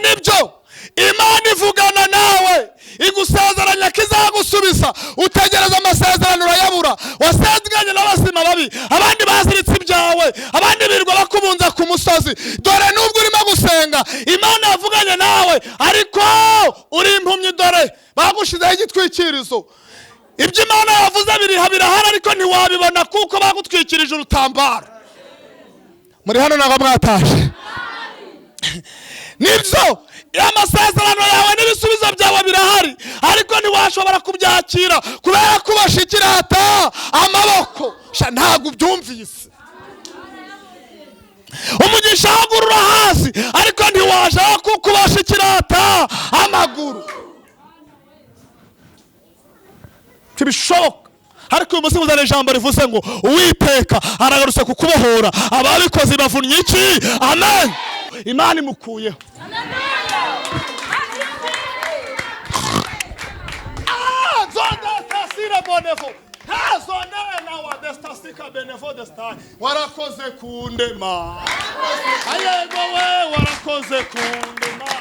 nibyo Imana ivugana nawe igusezeranya kizagusubiza utegereza amasezerano urayabura wasezeranye n'abazima babi abandi baziritse ibyawe abandi birirwa bakubunza ku musozi dore nubwo urimo gusenga Imana yavuganye nawe ariko uri impumyi dore bagushizeho igitwikirizo ibyo Imana yavuze birahari ariko ntiwabibona kuko bagutwikirije urutambaro muri hano ntabwo mwataje nibyo amasezerano yawe n'ibisubizo byawe birahari ariko ntiwashobora kubyakira kubera ko ubashikirata amaboko ntabwo ubyumvise umugisha wagurura hasi ariko ntiwashaka kuko ubashikirata amaguru kibishoboka ariko uyu munsi muzana ijambo rivuze ngo Uwiteka aragarutse kukubohora ababikoze bavunnye iki amen Imana imukuyeho warakoze kundema ayego we warakoze kundema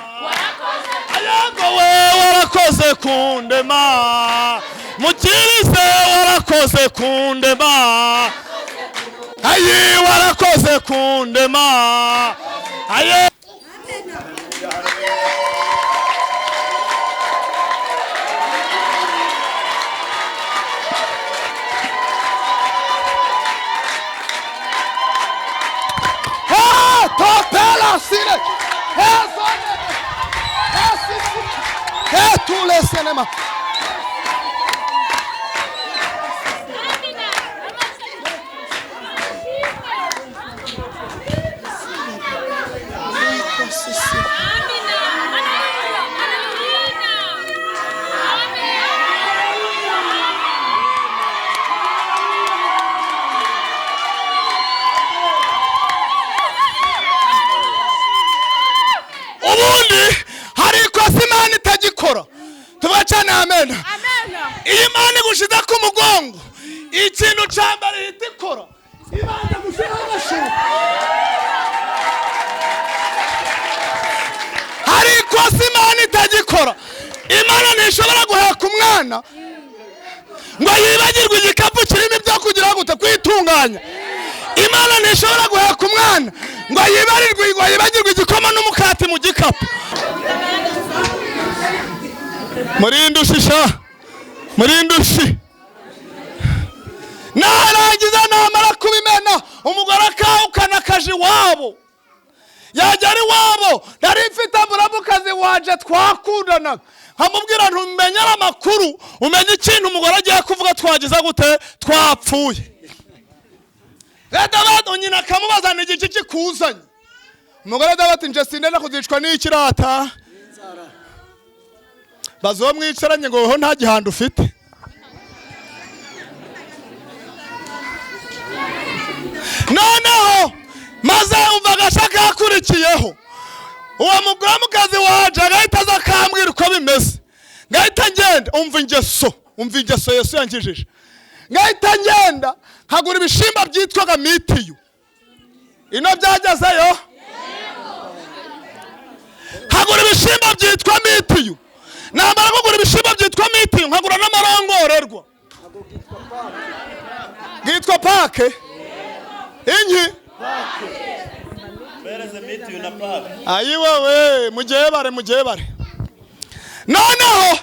ayego we warakoze kundema mukirize warakoze kundema ayi warakoze kundema aye topela sile tous les cinémas amen iyi Imana igushize ku mugongo ikintu cyambere ihita ikora Imana gushira amashu ariko Imana itagikora Imana ntishobora guheka umwana ngo yibagirwe igikapu kirimo ibyo kugira gute kwitunganya Imana ntishobora guheka umwana ngo yibagirwe igikoma n'umukati mu gikapu murindushi narangiza namara kubimena umugore akawukana akaje iwabo yagera iwabo nari mfite muramukazi wanje twakundanaga nkamubwira ntumenyera amakuru umenye ikintu umugore agiye kuvuga twagiza gute twapfuye rero nyina akamubaza n'igiki kikuzanye umugore ati nje sindenda kuzicwa n'ikirata bazo mwicaranye ngo ho nta gihanda ufite noneho maze umva agashaka yakurikiyeho uwo mugore mukazi waje agahita aza akambwira uko bimeze ngahita ngenda umva ingeso Yesu yankijije ngahita ngenda nkagura ibishimba byitwaga mitiyu ino byagezeyo nkagura ibishimba byitwa mitiyu namara kugura ibishimba byitwa mitiyu nkagura n'amarongorerwa bwitwa pake inki bereze mitiyu na pake ayiwewe mugebare noneho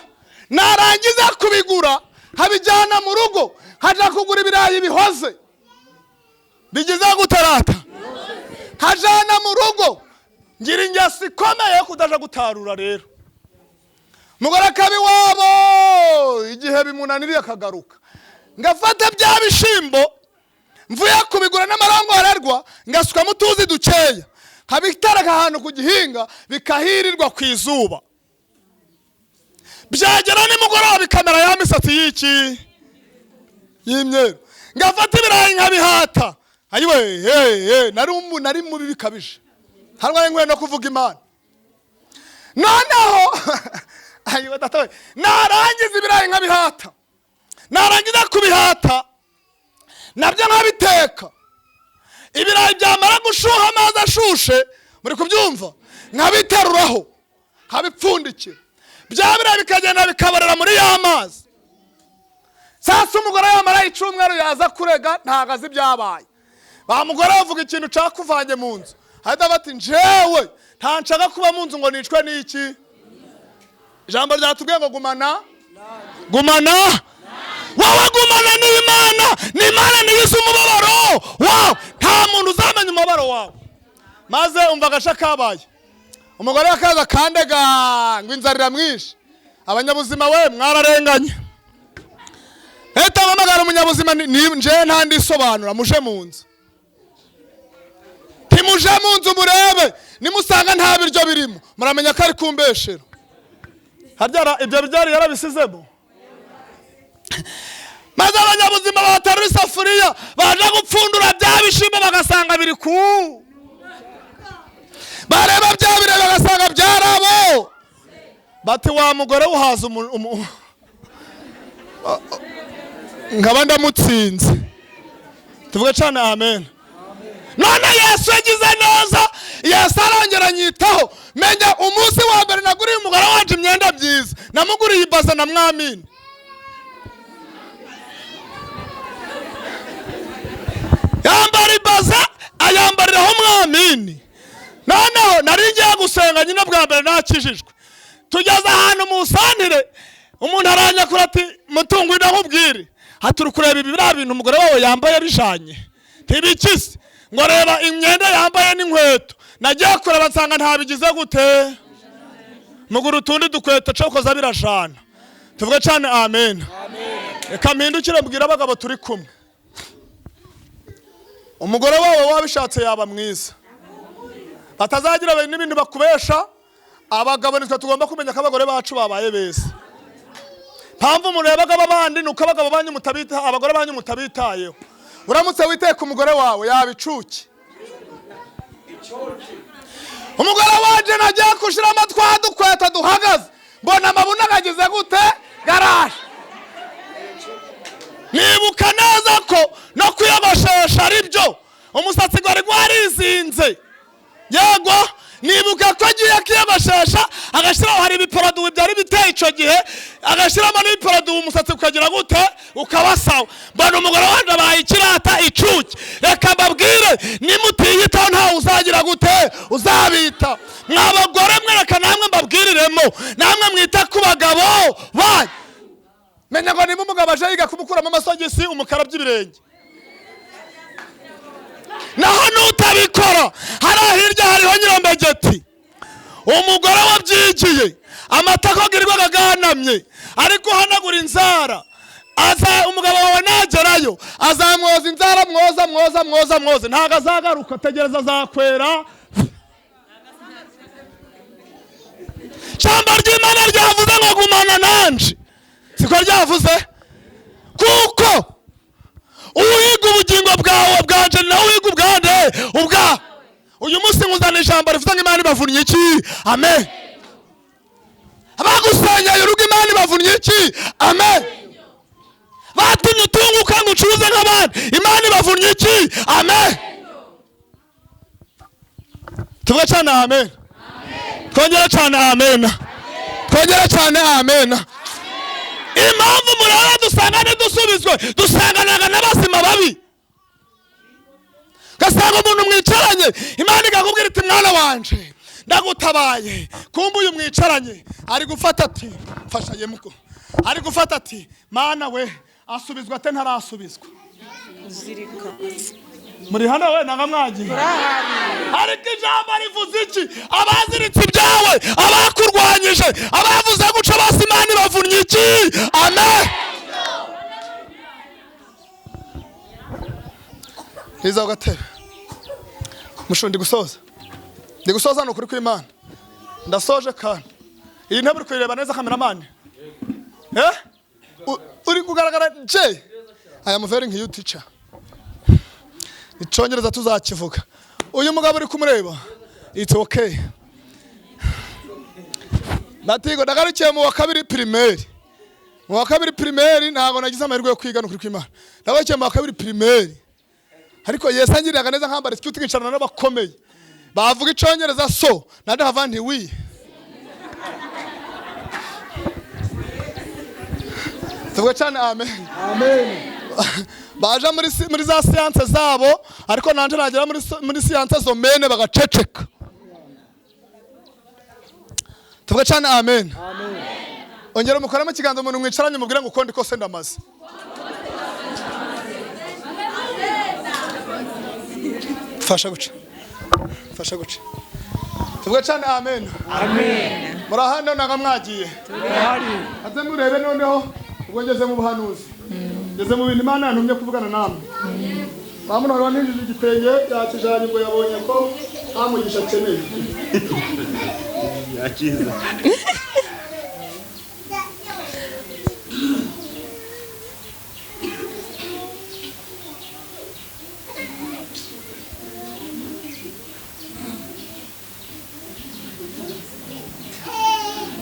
narangiza kubigura habijyana mu rugo haja kugura ibirayi bihoze bigize gutarata hajana mu rugo ngira ingesi ikomeye kudaja gutarura rero mugore akabi wabo igihe bimunaniriye akagaruka ngafata bya bishimbo mvuye kubigura n'amarongorerwa ngasuka mutuzi dukeya kabitaraka ahantu ku gihinga bikahirirwa ku izuba byagera nimugoroba bikamera ya misatsi y'iki y'imyeru ngafata ibirayi nkabihata ayiwe nari mubi bikabije harwaye nkwe no kuvuga Imana noneho ayiwe datawe narangiza ibirayi nkabihata narangiza kubihata nabyo nkabiteka ibirayi byamara gushuha amazi ashushe muri kubyumva nkabiteruraho nkabipfundikira bya biriya bikagenda bikaborera muri ya mazi. Sasa umugore yamara icumweru yaza kurega ntago azi ibyabaye. Ba mugore bavuga ikintu cakuvanye mu nzu, hada bati njewe ntanshaka kuba mu nzu ngo nicwe n'iki. Ijambo ryatubwiye ngo gumana wowe gumana n'Imana, n'Imana niyize umubabaro wawe, nta muntu uzamenya umubabaro wawe. Maze umva agasha kabaye, umugore akaza kandega ngo inzara iramwishe. Abanyabuzima we mwararenganye, leta mpamagara umunyabuzima nje ntandisobanura, muje mu nzu. Timuje mu nzu murebe, nimusanga nta biryo birimo muramenya ko ari kumbeshero. Haryara ibyo byari yarabisizemo. Maze abanyabuzima batarura isafuriya baje gupfundura bya bishimbo bagasanga biri ku, bareba bya bire bagasanga byarabo. Bati wa mugore uhaza nkaba ndamutsinze. Tuvuge cyane amen. None Yesu yagize neza, Yesu arongera nyitaho. Menya umunsi wa mbere naguriye umugore wanje imyenda byiza, namuguriye ibaza na mwamini. Yambara ibaza ayambariraho mwamini. Noneho nari ngiye gusenga nyine bwa mbere nakijijwe. Tugeze ahantu mu santire, umuntu aranyakura ati mutungu ndakubwire, haturi kureba ibi biriya bintu umugore wawe yambaye bijanye ntibikise, ngo reba imyenda yambaye n'inkweto. Nagiye kureba nsanga ntabigize gute, muguru utundi dukweto cokoza birashana. Tuvuge cyane amen. Reka mpindukire mbwira abagabo turi kumwe, umugore wawe wabishatse yaba mwiza, batazagira n'ibintu bakubesha. Abagabo nitwe tugomba kumenya ko abagore bacu babaye beza. Mpamvu umuntu yabaga abandi nuko abagabo banyu mutabita, abagore banyu mutabitayeho. Uramutse witeye ku mugore wawe yabicuki. Umugore wanje nagiye kushira amatwa dukweta duhagaze, mbona amabuna gagize gute garashe. Nibuka neza ko no kuyogoshesha ari byo, umusatsi gwari gwarizinze. Yego nibuka ko agiye kiyogoshesha agashiraho hari ibiporoduwi byari biteye ico gihe, agashiramo n'ibiporoduwi umusatsi ukagira gute ukabasawa. Mbona umugore wanje bayikirata icuki. Reka mbabwire nimutiyitaho nta uzagira gute uzabita. Mwabagore mwereka namwe mbabwiriremo, namwe mwita ku bagabo banyu. Menya ngo niba umugabo aje yiga kumukuramo amasogisi umukara by'ibirenge, naho nutabikora hari hirya hariho nyirambegeti. Umugore wabyigiye amatako girirwa gaganamye ariko hanagura inzara. Aza umugabo wawe nagerayo azamwoza inzara, mwoza ntago azagaruka, tegereza azakwera. Jambo ry'Imana ryavuze ngo gumana nanje, siko ryavuze? Kuko uwiga ubugingo bwawe bwanje nawe wiga ubwande ubwa. Uyu munsi nguzana ijambo rivuze ngo Imana ibavunnye iki? Amen. Abagusanya urugo Imana ibavunnye iki? Amen. Batumye utunguka ngo ucuruze nk'abandi, Imana ibavunnye iki? Amen. Tuvuge cyane amen. Twongera cyane amen. Twongera cyane amen. Impamvu murara dusanga ntidusubizwe, dusanganaga n'abazima babi. Gasanga umuntu mwicaranye, Imana igakubwira iti mwana wanje ndagutabaye. Kumbe uyu mwicaranye ari gufata ati mfasha yemuko, ari gufata ati mana we asubizwa ate ntarasubizwa. Muri hano we nanga mwagiye ariko ijambo rivuze iki? Abaziritse ibyawe, abakurwanyije, abavuze guca bose Imana ibavunnye iki? Amen. Hiza ugatebe mushundi gusoza, ndi gusoza no kuri kw'Imana. Ndasoje kandi iyi ntebe uri kuyireba neza kameramani, uri kugaragara je. I am very new teacher. Icyongereza tuzakivuga. Uyu mugabo uri kumureba, it's okay. Natigo ndagarukiye mu wa kabiri primaire. Mu wa kabiri primaire ntago nagize amahirwe yo kwiga no kuri kw'Imana. Ndagarukiye mu wa kabiri primaire. Ariko Yesu angiriraga neza nkambara security ngicarana n'abakomeye bavuga icyongereza, so nande hava nti wi tuvuge cyane amen. Baje muri za siyanse zabo ariko nanje nagera muri siyanse zo mene bagaceceka. Tuvuge cyane amen. Ongera mukora mu kiganza umuntu mwicaranye mubwire ngo uko ndi kose ndamaze. Fasha guca. Tuvuge cyane amen. Murahanda nagamwagiye. Aze murebe noneho ubwo ngeze mu buhanuzi. Ngeze mu bintu Imana yantumye kuvugana namwe. Bamuno wari wanjije igitenge yakijanye ngo yabonye ko amugisha akeneye. Yakiza.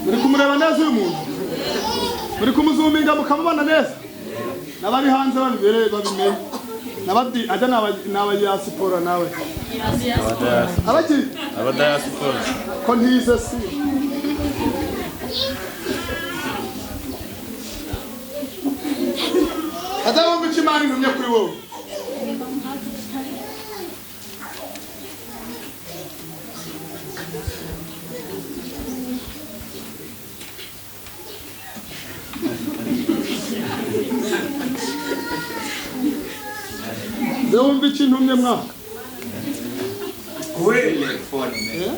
Muri kumureba neza uyu muntu. Muri kumuzuminga mukamubona neza. Nabari hanze babibere babimenye. Nabadi aja n'abayasipora nawe. Abaki? Abadayasipora. Ko ntize si. Adamu bichimani numye kuri wowe. Deum bichi numye mwa. Really funny man.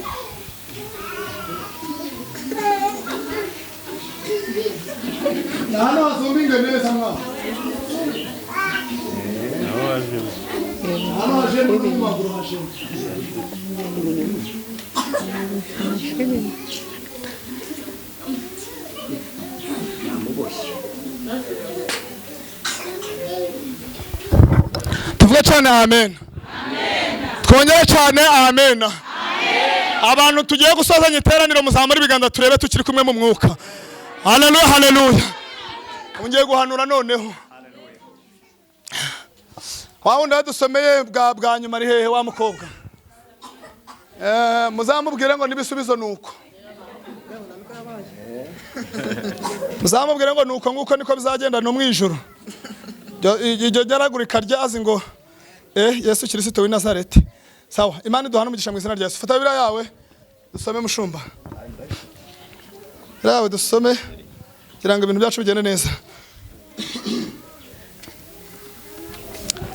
Nano azuminga neza mwa. Nano aje mu maguru haje. Tuvuge cyane amen. Twongere cyane amen. Abantu tugiye gusozanya iteraniro muzamura ibiganza turebe tukiri kumwe mu mwuka. Haleluya haleluya. Ungiye guhanura noneho. Wawundi dusomeye bwa nyuma ari hehe wa mukobwa? Muzamubwire ngo nibisubizo nuko. Muzamubwire ngo nuko nguko niko bizagenda no mwijuru. Iryo ryaragurika ryazi ngo Yesu Kristo w'i Nazareti. Sawa, Imana duhana umugisha mu izina rya Yesu. Fata Bibiliya yawe dusome mushumba. Yawe dusome kiranga ibintu byacu bigende neza.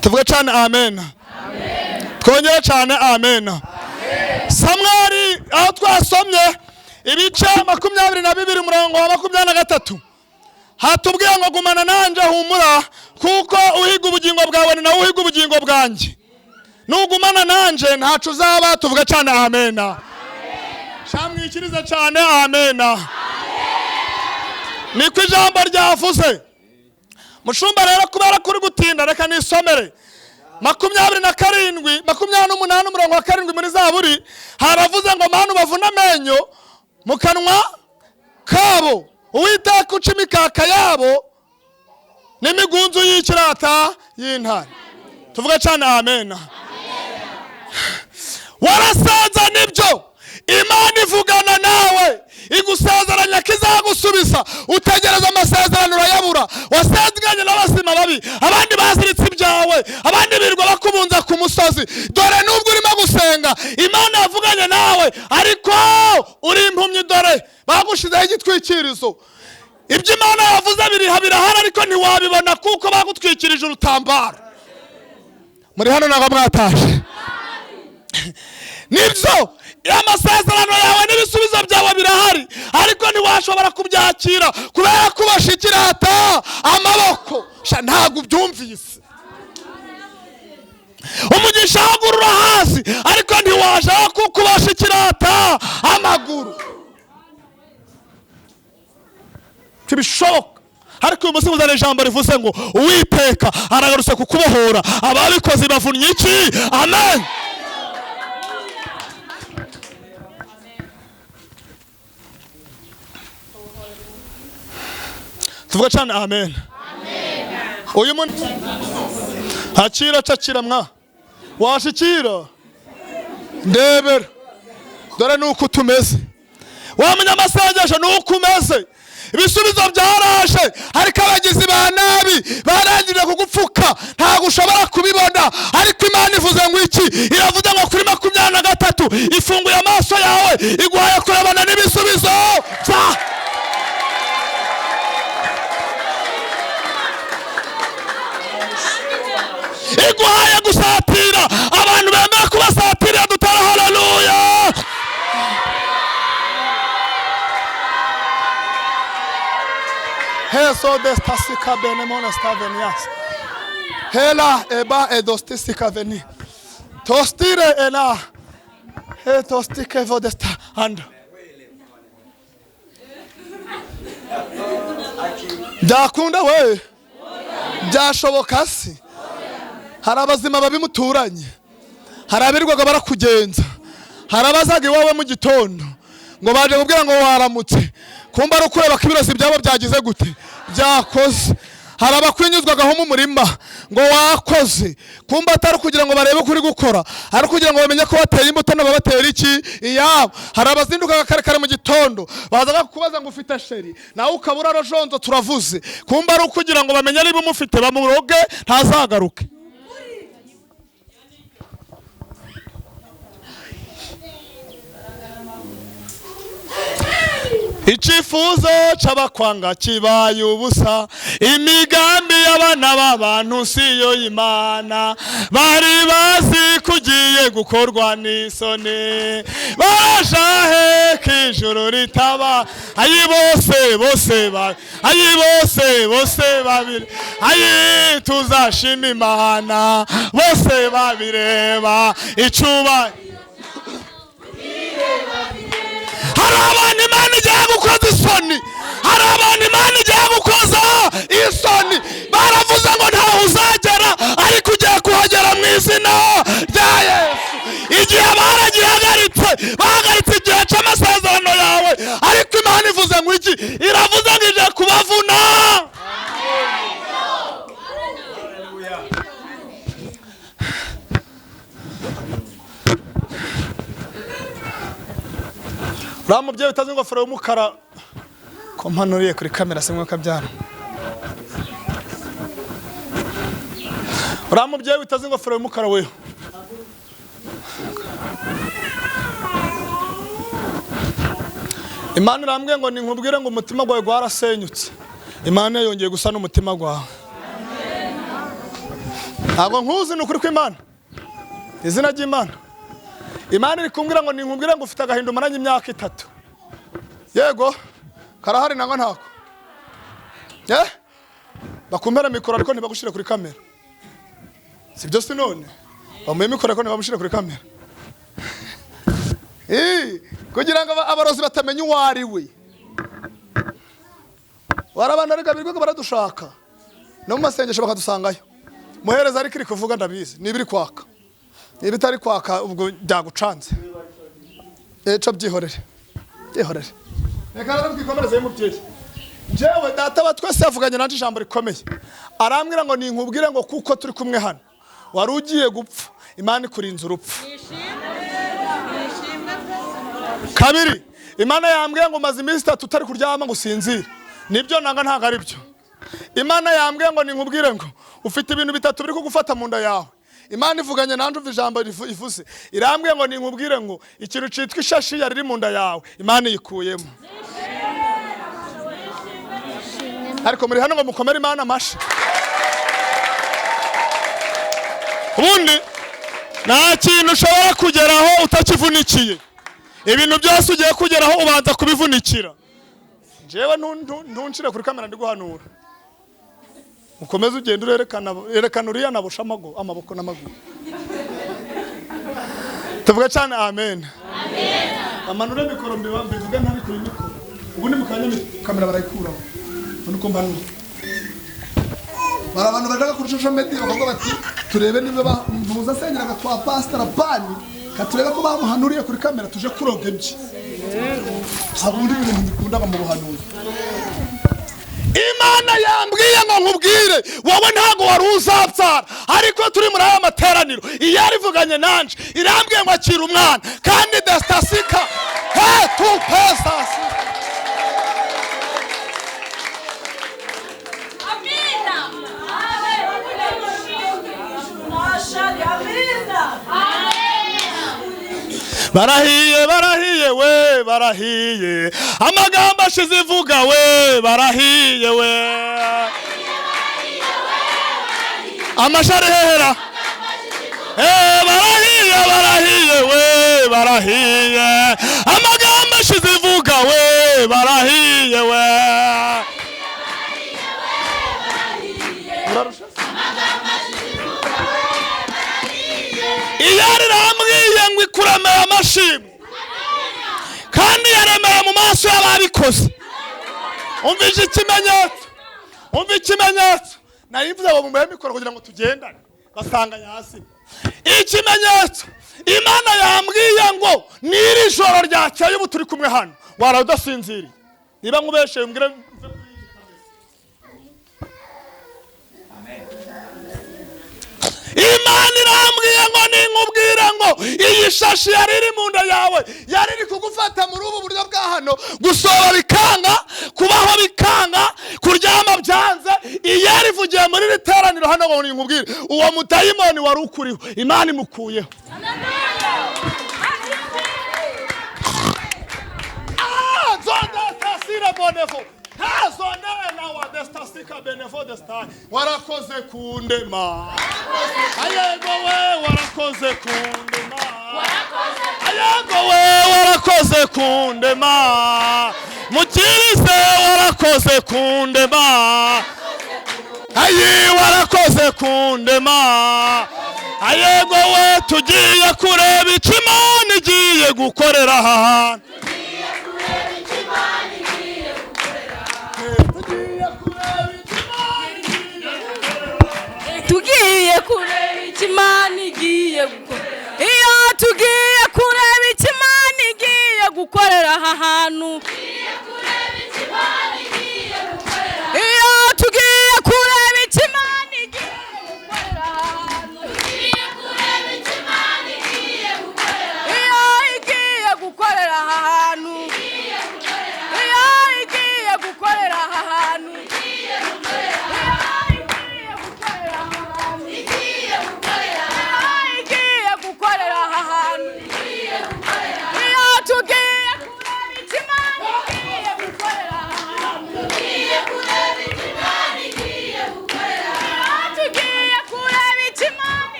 Tuvuge cyane amen. Twongere cyane amen. Samweli aho twasomye ibice 22 umurongo wa 23. Hatubwiye ngo gumana nanje humura kuko uhiga ubugingo bwawe na uhiga ubugingo bwanjye. Nugumana nanje ntacu uzaba. Tuvuge cyane amen. Shamwikiriza cyane amen. Niko ijambo ryavuze. Mushumba rero kubera kuri gutinda reka nisomere 28 umurongo wa 7 muri Zaburi haravuze ngo manu bavuna amenyo mu kanwa kabo Uwiteka uca imikaka yabo n'imigunzu y'ikirata y'intare. Tuvuge cyane amen. Warasaza nibyo Imana ivugana nawe igusezeranya kizagusubiza utegereza amasezerano urayabura. Wasezeranye n'abazima babi abandi baziritse ibyawe abandi birwa bakubunza ku musozi. Dore nubwo urimo gusenga Imana yavuganye nawe ariko uri impumyi. Dore bagushizeho igitwikirizo. Ibyo Imana yavuze birahari ariko ntiwabibona kuko bagutwikirije urutambaro. Muri hano naga mwataje. Nibyo amasezerano yawe n'ibisubizo byawe birahari ariko ntiwashobora kubyakira kubera kubashikirata amaboko. Ntago byumvise. Umugisha wagurura hasi ariko ntiwaje kubashikirata amaguru. Kibishoboka ariko uyu munsi muzana ijambo rivuze ngo Uwiteka aragarutse kukubohora ababikoze bavunnye iki. Amen. Tuvuge cyane amen. Uyu muntu hakira cakira mwa washikira ndebera. Dore nuko tumeze. wamenya amasengesho nuko umeze. Ibisubizo byaraje, ariko abagizi ba nabi barangije kugupfuka, ntabwo ushobora kubibona. Ariko Imana ivuze ngo iki? Iravuze ngo kuri 23 ifunguye amaso yawe, iguhaye kurebana n'ibisubizo. Iguhaye gusatira abantu bemera kubasatira. Dutara haleluya. Heso destasika benemona stavenias. Hela eba edostisika veni. Tostire ela. He tostike vodesta and. Byakunda we. Byashoboka si. Hari abazima babimuturanye. Hari abirirwaga barakugenza. Hari abazaga iwawe mu gitondo ngo baje kubwira ngo waramutse. Kumba ari kureba ko ibirozi byabo byagize gute? Byakoze. Hari abakwinyuzwagaho mu murima ngo wakoze. Kumba atari kugira ngo barebe kuri gukora, ari kugira ngo bamenye ko bateye imbuto nabo batera iki iyabo. Hari abazindukaga kare mu gitondo bazaga kubaza ngo ufite sheri, nawe ukabura rojonzo turavuze. Kumba ari kugira ngo bamenye niba umufite bamuroge ntazagaruke. Ichifuzo c'abakwanga kibaye ubusa, imigambi y'abana b'abantu siyo Imana. Bari bazi kugiye gukorwa n'isoni, barashahe k'ijuru ritaba. Ayi bose babiri, ayi tuzashima Imana bose babireba icuba. Hari abantu Imana igiye gukoza isoni, hari abantu Imana igiye gukoza isoni. Baravuze ngo ntaho uzagera, ariko ugiye kuhagera mu izina rya Yesu. Igihe bahagaritse igihe cy'amasezerano yawe, ariko Imana ivuze ngo iki? Iravuze ngo ije kubavuna. Ramubyeyi utazi ingofero y'umukara ko mpanuriye kuri kamera simwe kabyara. Ramubyeyi utazi ingofero y'umukara weho. Imana irambwiye ngo ninkubwire ngo umutima gwawe gwarasenyutse. Imana yongeye gusa n'umutima gwawe. Ntabwo nkuzi n'ukuri kw'Imana. Izina ry'Imana. Imana iri kumbwira ngo ninkubwire ngo ufite agahinda umaranye imyaka 3. Yego karahari nanga ntako. Bakumbera mikoro ariko ntibagushire kuri kamera. Sibyo si none. Bamuye mikoro ariko ntibamushire kuri kamera. Kugira ngo abarozi batamenya uwo ari we. Warabana rega biriko baradushaka. No mu masengesho bakadusangayo. Muhereza ari kiri kuvuga ndabizi nibiri kwaka. Niba itari kwaka ubwo byagucanze. Eco byihorere. Reka rero twikomereze y'umubyeyi. Jewe data wa twese yavuganye nanje ijambo rikomeye. Arambwira ngo ninkubwire ngo kuko turi kumwe hano. Wari ugiye gupfa, Imana ikurinze urupfu. Kabiri, Imana yambwiye ngo maze iminsi 3 utari kuryama ngo sinzire. Nibyo nanga ntago ari byo. Imana yambwiye ngo ninkubwire ngo ufite ibintu 3 biri kugufata mu nda yawe. Imana ivuganye nanje umva ijambo ivuze. Irambwiye ngo ninkubwire ngo ikintu citwa ishashi yari mu nda yawe Imana yikuyemo. Ariko muri hano ngo mukomere Imana amashi. Ubundi nta kintu ushobora kugeraho utakivunikiye. Ibintu byose ugiye kugeraho ubanza kubivunikira. Jewe ntunshire kuri kamera ndi guhanura. Ukomeze ugenda urerekana uriya nabusha amaboko n'amaguru. Tuvuga cyane amen. Amanure mikoro mbivuga ntari kuri mikoro. Ubundi mukanya kamera barayikuraho. Nuko mbanu. Abantu bashaka kuri social media bakavuga bati turebe niba muza senyeraga twa pastor pani katureba ko bamuhanuriye kuri kamera tuje kuroga ibye. Habundi ibintu bikunda mu buhanuzi. Imana Imana yambwiye ngo nkubwire wowe ntago wari uzabyara ariko turi muri aya materaniro iyo yarivuganye nanje irambwiye ngo akira umwana kandi destasika tu pesasi. Barahiye barahiye we barahiye amagambo ashize ivuga we barahiye we amashari hehera barahiye barahiye we barahiye amagambo ashize ivuga we barahiye we iyari rambwiye ngo ikuremera amashimwe kandi yaremera mu maso y'ababikoze. Umva ikimenyetso, umva ikimenyetso. Nayivuze ngo mumuhe mikoro kugira ngo tugendane basanga hasi. Ikimenyetso Imana yambwiye ngo niri joro ryakeye ubu turi kumwe hano wara udasinziriye niba nkubeshe mbwire Imana irambwiye ngo ninkubwira ngo iyi shashi yari iri mu nda yawe yari iri kugufata muri ubu buryo bwa hano gusoba bikanga kubaho bikanga kuryama byanze iyo yarivugiye muri riteraniro hano ngo ninkubwire uwo mutayimoni wari ukuriho Imana imukuyeho. Warakoze kundema ayego we warakoze kundema ayego we warakoze kundema mukirize warakoze kundema ayi warakoze kundema ayego we tugiye kureba icyo Imana igiye gukorera aha tugiye kureba icyo Imana igiye gukora. Iyo tugiye kureba icyo Imana igiye gukorera aha hantu iyo tugiye kureba icyo Imana igiye gukorera aha hantu iyo igiye gukorera aha hantu iyo igiye gukorera aha hantu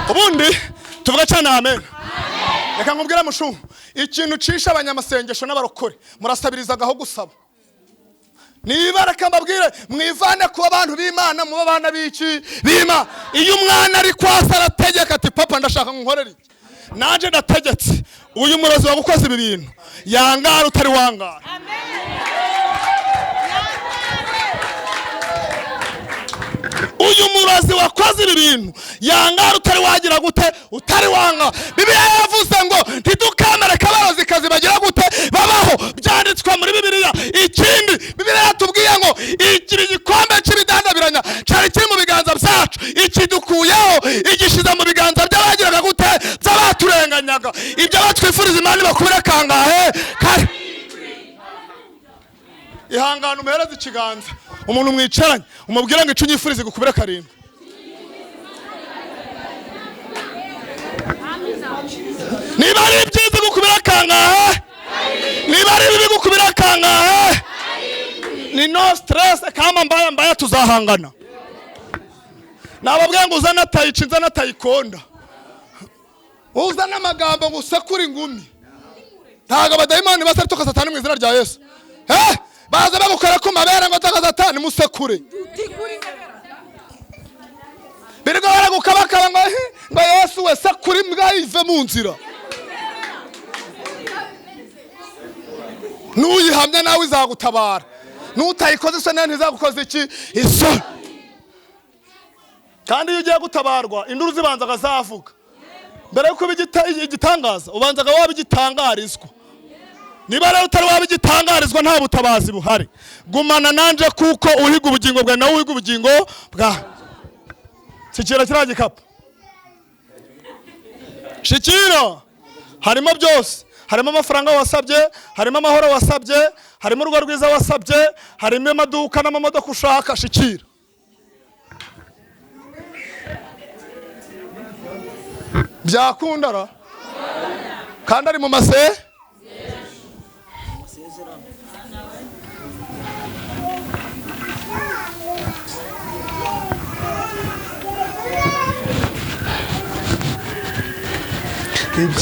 ubundi tuvuga cyane amen. Reka nkubwire mushu ikintu cisha abanyamasengesho n'abarokore murasabirizaga gusaba niba reka mbabwire mwivane ku abantu b'Imana mu babana biki bima iyo umwana ari kwasa arategeka ati papa ndashaka nkorera iki nanje ndategetse uyu murozi wagukoze ibi bintu yangara utari wangara. Uyu murozi wakoze ibi bintu yangara utari wagira gute utari wanga. Bibiliya yavuze ngo ntidukamere kabarozi kazi bagira gute babaho byanditswe muri Bibiliya. Ikindi Bibiliya yatubwiye ngo ikiri gikombe cy'ibidandabiranya cyari kiri mu biganza byacu ikidukuyeho igishiza mu biganza by'abagiraga gute by'abaturenganyaga ibyo batwifuriza Imana bakubira kangahe kare ihangana umuhereza ikiganza umuntu mwicaranye umubwira ngo icyo unyifurize gukubira karindwi. Niba ari ibyiza gukubira kangahe niba ari bibi gukubira kangahe ni no stress kama mbaya tuzahangana. Nababwiye ngo uzana tayici nzana tayikonda uzana amagambo ngo usakure ingumi ntago abadayimoni basaritoka satani mu izina rya Yesu baza bagukora ku mabere ngo taka satani musekure birgo baragukabakaba ngo Yesu we sakure imbwa ive mu nzira nuyihamya nawe izagutabara nutayikoze se ntizagukoze iki iso kandi iyo ugiye gutabarwa induru zibanzaga zavuga mbere yuko igitangaza ubanzaga waba igitangarizwa. Niba rero utari waba igitangarizwa nta butabazi buhari. Gumana nanje kuko uhiga ubugingo bwawe nawe uhiga ubugingo bwawe. Shikira kiriya gikapu. Shikira harimo byose. Harimo amafaranga wasabye, harimo amahoro wasabye, harimo urugo rwiza wasabye, harimo amaduka n'amamodoka ushaka. Shikira byakundara kandi ari mu mase.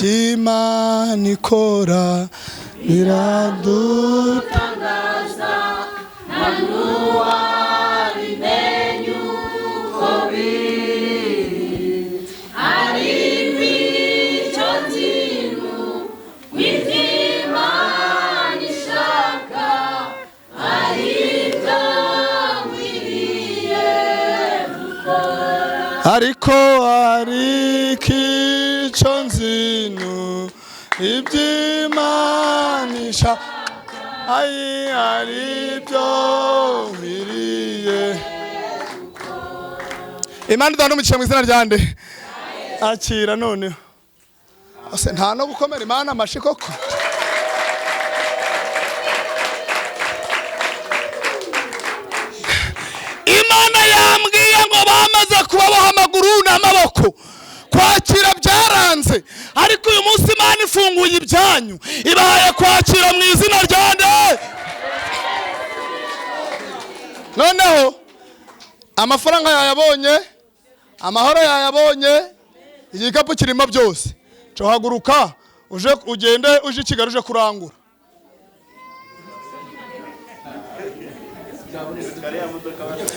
Iby'Imana ikora biradutangaza nta n'uwabimenya uko biri. Ariko icyo kintu iby'Imana ishaka ari byo nkwiriye gukora. Ariko icyo nzinu iby'Imana ishaka ari byo nkwiriye. Imana idana umugisha mu izina rya nde. Akira noneho nta no gukomera Imana amashi koko. Imana yambwiye ngo bamaze kubaboha amaguru n'amaboko kwakira byaranze, ariko uyu munsi Imana ifunguye ibyanyu ibahaye kwakira mu izina rya nde. Noneho amafaranga yayabonye, amahoro yayabonye, igikapu kirimo byose. Cohaguruka ugende uje Kigali uje kurangura.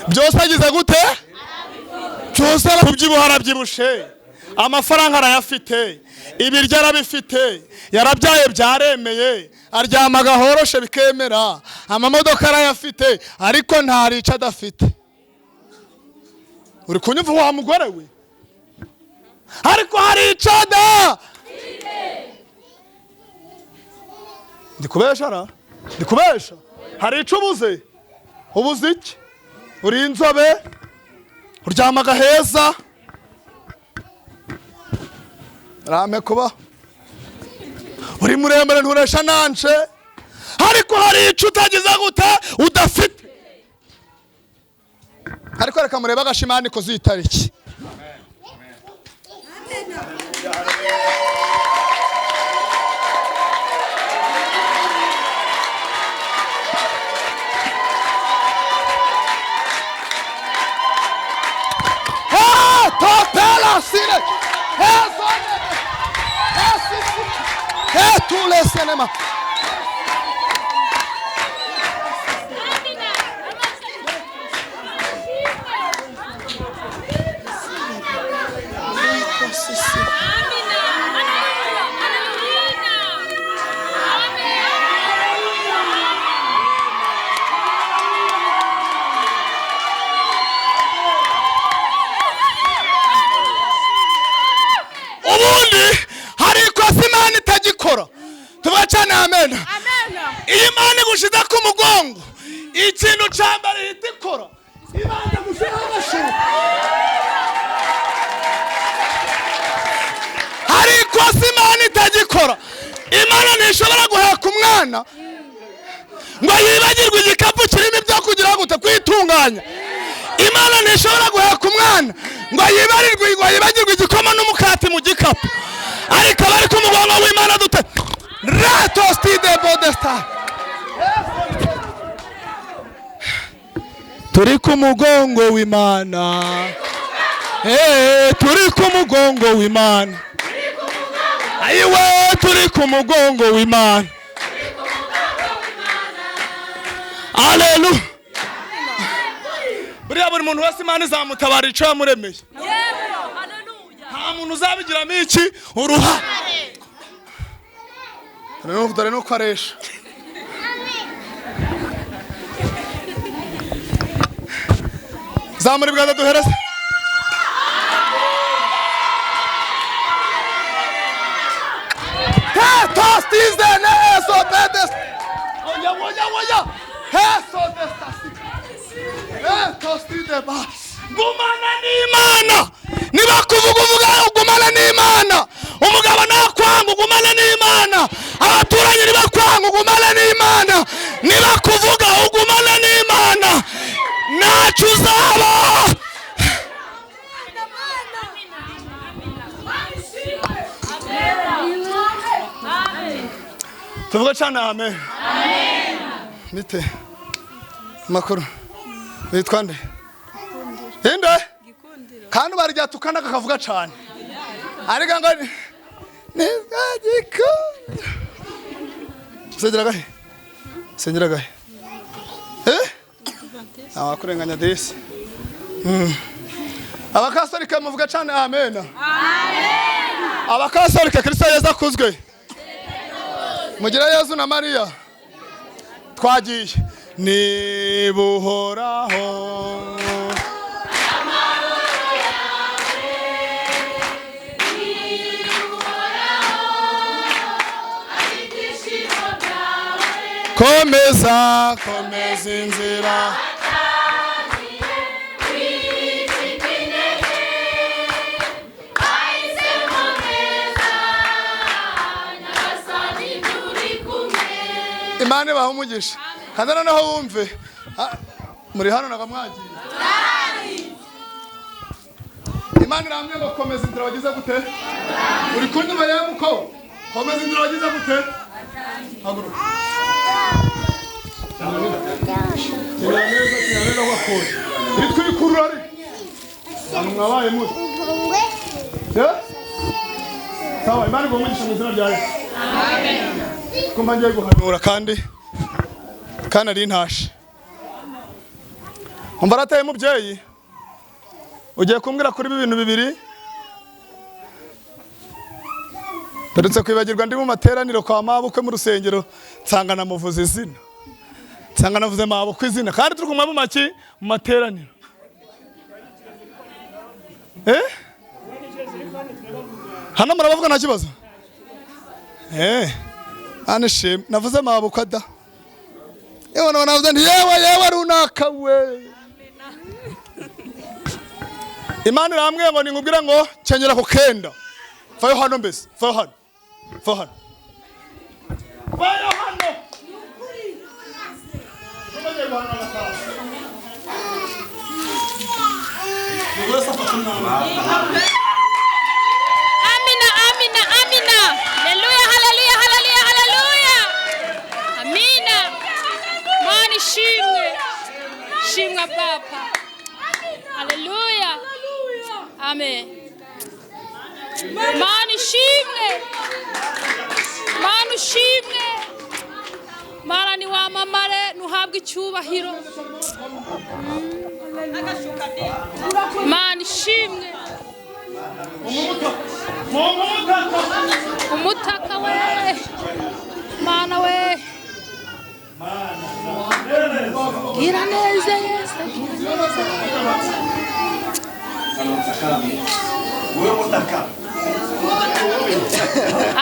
Byose agize gute? Byose kubyibuha arabyibushe, amafaranga arayafite, ibiryo arabifite, yarabyaye byaremeye, aryama gahoroshe bikemera, amamodoka arayafite, ariko ntarica adafite. Uri kunyumva wa mugore we? Ariko harica da. Ndikubesha ra? Ndikubesha? Harica ubuze? Ubuze iki? Uri inzobe, uryama gaheza, rame kuba uri muremure nturesha nance, ariko hari icyo utagize gute udafite. Ariko reka murebe agashimani ko zitariki. Topela sine. Tous les cinémas. Ubundi hari ikosa Imana itagikora. Tubacane amen. Iyi Imana igushize ku mugongo, ikintu cyambere ihita ikora, Imana gushyira agashuka. Hari ikosa Imana itagikora. Imana ntishobora guheka umwana ngo yibagirwe igikapu kirimo ibyo kugira gute kwitunganya. Imana ntishobora guheka umwana ngo yibagirwe igikoma n'umukati mu gikapu. Ariko bari ku mugongo w'Imana dute Ratosti de Bodesta. Turi ku mugongo w'Imana. Turi ku mugongo w'Imana. Ayiwe turi ku mugongo w'Imana. Haleluya. Buriya buri muntu wese Imana izamutabara icyo yamuremeye. Nta muntu uzabigiramo iki uruhare. Dore nuko aresha. Zamura ibiganza duhereze. dizene eso bedes. Oya. Eso destasi. Tostide ba. Gumana n'Imana. Niba kuvuga ugumana n'Imana. Umugabo nakwanga ugumana n'Imana. Abaturanyi nibakwanga ugumana n'Imana. Niba kuvuga ugumana n'Imana. Nacu uzaba. Tuvuga cyane amen. Amen. Nite. Makuru. Witwa nde? Inde? Gikundiro. Kandi barya tukana kakavuga cyane. Ariko ngo ni gikundiro. Sengera gahe. Abakurenganya desi. Abakasarika muvuga cyane amen. Amen. Abakasarika Kristo Yesu akuzwe. Mugira Yesu na Maria. Twagiye. Nibuhoraho. Komeza inzira. Imana ibahe umugisha. Kandi noneho wumve muri hano nagamwagiye. Imana iramye ngo komeza inzira wagize gute? Uri kunyuma yamuko. Komeza inzira wagize gute? Haguruka. Kinaneza wakora. Bitwikurura ari. Mwabaye muto. Sawa, Imana igumugisha mu izina rya Yesu. Amen. Kumva ngiye guhanura kandi ari ntashe. Umva rataye mubyeyi. Ugiye kumbwira kuri ibintu bibiri. Perutse kwibagirwa ndi mu materaniro kwa mabukwe mu rusengero nsanga namuvuza izina. Nsanga navuze mabukwe izina kandi turi kumwe mu maki mu materaniro. Hano murabavuga nta kibazo? Anishim navuze mabukwe da. Yewe navuze nti yewe runaka we. Imana iramwe ngo ningubwira ngo cyengera ku kenda. Fayo hano mbese, fayo hano. Fayo hano. Amina. Hallelujah. Amina. Mani shimwe papa. Hallelujah. Amen. Mani shimwe. Mana ni wamamare nuhabwe icyubahiro. Mani shimwe. Umutaka we. Mana we. Gira neza Yesu.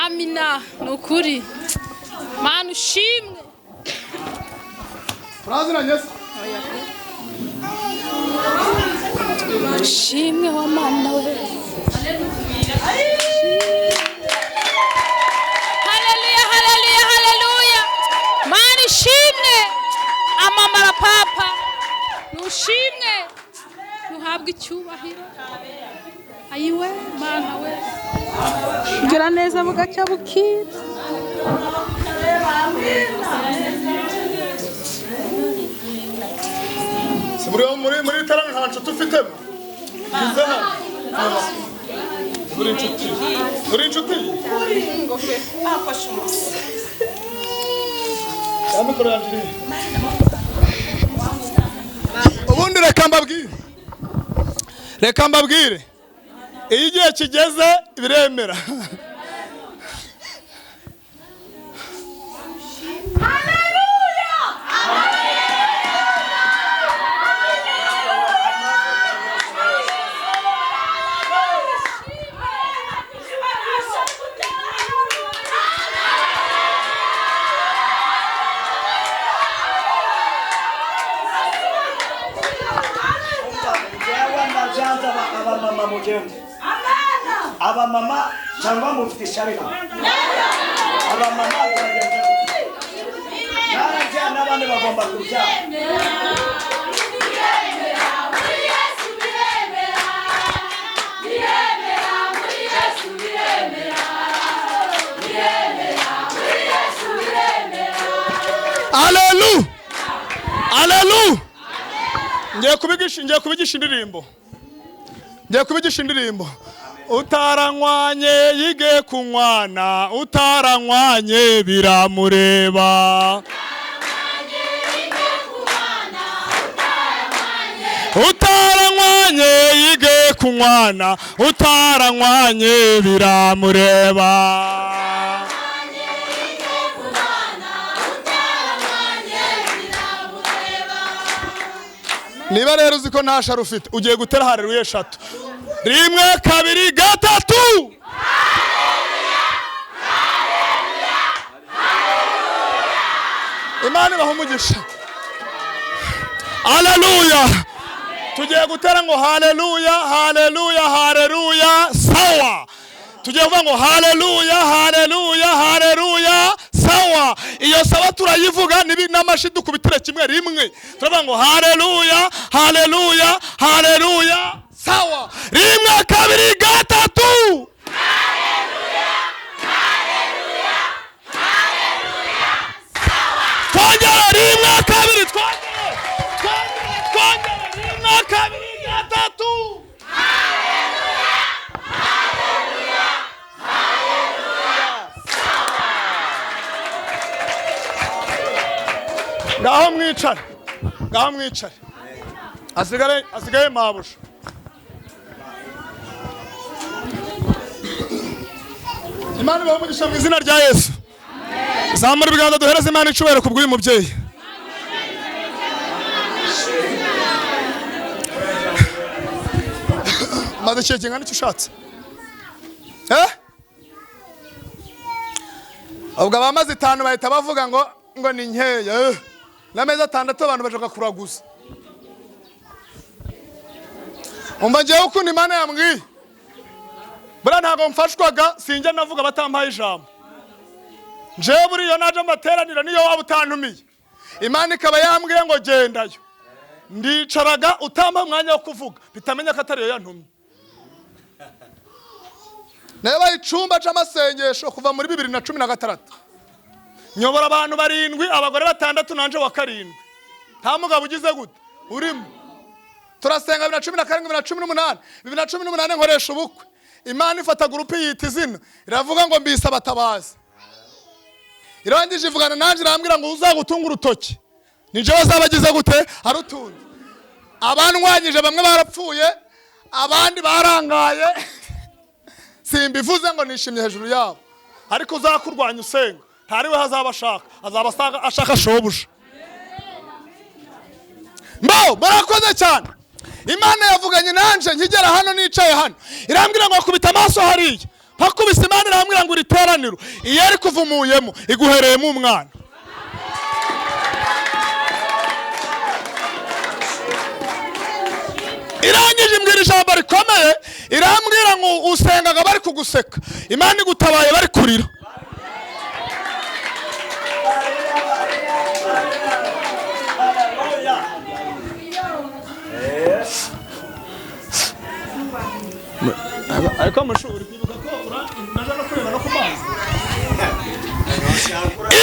Amina nukuri. Mana ushimwe. Frazina Yesu. Shimwe wa Mana we. Hallelujah. Mana shimwe. Amamara papa. Nushimwe. Nuhabwe icyubahiro. Ayiwe Mana we. Gira neza bugacya bukira. Muri tarana nta nshuti ufitemo. Muri inshuti. Afashe umunsi. Amikoro yanjye. Ubundi reka mbabwire. Iyo igihe kigeze biremera. banza abamama mugende abamama cyangwa mufite isharira abamama baragenda n'abandi bagomba kubyara Hallelujah. Hallelujah. Ngiye kubigisha indirimbo. Utaranywanye yige kunywana, utaranywanye biramureba. Utaranywanye yige kunywana, utaranywanye biramureba. Niba rero uziko nta shara ufite ugiye gutera haleluya 3 1 2 3 Imana ibaha umugisha. Haleluya. Tugiye gutera ngo haleluya haleluya haleluya sawa. Tugiye kuvuga ngo haleluya haleluya haleluya sawa. Iyo sawa turayivuga nibi n'amashi dukubitire kimwe rimwe. Turavuga ngo haleluya haleluya haleluya sawa. 1 2 3 haleluya haleluya haleluya sawa. Twongera 1 2 twongera 1 2 3 Ngaho mwicare. Asigaye mabusha. Imana ibahe umugisha mu izina rya Yesu. Zamura ibiganza duhereze Imana icubahiro kubw'uyu mubyeyi. Maze ikihe kingana icyo ushatse. Ubwo abamaze 5 bahita bavuga ngo ni nkeya. N'ameza 6 abantu bashaka kuraguza. Umva ngiye ukunda Imana yambwiye. Bura ntago mfashwaga sinjye navuga batampaye ijambo. Nje buri yo naje amateraniro niyo waba utantumiye. Imana ikaba yambwiye ngo gendayo. Ndicaraga utamba mwanya wo kuvuga bitamenya ko atari yo yantumye. Neba icumba c'amasengesho kuva muri 2016. Nyobora abantu 7 abagore 6 nanje wa 7. Nta mugabo ugize gute urimo. Turasenga 2017 2018 nkoresha ubukwe. Imana ifata groupe yita izina iravuga ngo mbisa batabazi. Irangije ivugana nanje irambwira ngo uzagutunga urutoki. Nije wazabagize gute arutunze. Abanwanyije bamwe barapfuye abandi barangaye. Simbivuze ngo nishimye hejuru yabo. Ariko uzakurwanya usenga. Ntariwe hazabashaka azabasaga ashaka shobuje. Barakoze cyane. Imana yavuganye nanje nkigera hano nicaye hano. Irambwira ngo akubita amaso hariya. Hakubise Imana irambwira ngo riteraniro. Iyo ari kuvumuyemo iguhereyemo umwana. Irangije imbwira ijambo rikomeye irambwira ngo usengaga bari kuguseka. Imana igutabaye bari kurira. Ariko amashuri kwibuka ko naje no kureba no kumazi.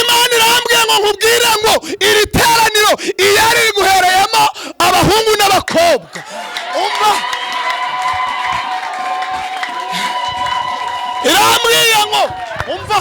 Imana irambwiye ngo nkubwire ngo iri teraniro iyari riguhereyemo abahungu n'abakobwa. Umva irambwiye ngo umva